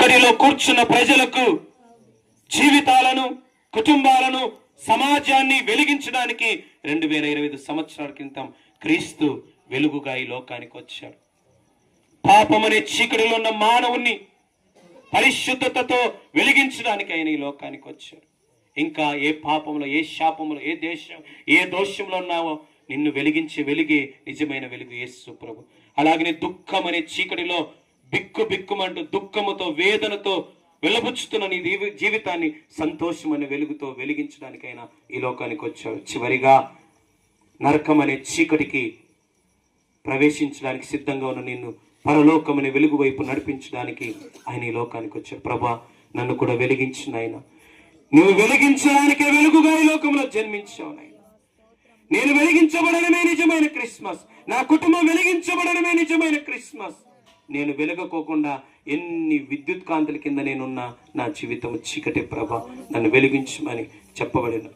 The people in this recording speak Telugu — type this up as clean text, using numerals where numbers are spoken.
కస్తరిలో కూర్చున్న ప్రజలకు జీవితాలను, కుటుంబాలను, సమాజాన్ని వెలిగించడానికి 2025 సంవత్సరాల క్రితం క్రీస్తు వెలుగుగా ఈ లోకానికి వచ్చాడు. పాపమనే చీకటిలో ఉన్న మానవుణ్ణి పరిశుద్ధతతో వెలిగించడానికి ఆయన ఈ లోకానికి వచ్చాడు. ఇంకా ఏ పాపంలో, ఏ శాపంలో, ఏ దోషంలో ఉన్నావో నిన్ను వెలిగించే వెలుగే నిజమైన వెలుగు యేసు ప్రభు. అలాగనే దుఃఖం అనే చీకటిలో బిక్కుమంటూ దుఃఖముతో, వేదనతో వెలబుచ్చుతున్న నీ జీవితాన్ని సంతోషం అనే వెలుగుతో వెలిగించడానికి ఆయన ఈ లోకానికి వచ్చాడు. చివరిగా నరకం అనే చీకటికి ప్రవేశించడానికి సిద్ధంగా ఉన్న నిన్ను పరలోకమనే వెలుగు వైపు నడిపించడానికి ఆయన ఈ లోకానికి వచ్చాడు. ప్రభా, నన్ను కూడా వెలిగించిన ఆయన. నువ్వు వెలిగించడానికే వెలుగుగా ఈ లోకంలో జన్మించావు నాయన. నేను వెలిగించబడడమే నిజమైన క్రిస్మస్. నా కుటుంబం వెలిగించబడడమే నిజమైన క్రిస్మస్. నేను వెలగకోకుండా ఎన్ని విద్యుత్ కాంతుల కింద నేనున్నా నా జీవితం చీకటి ప్రభా, నన్ను వెలిగించమని చెప్పబడిన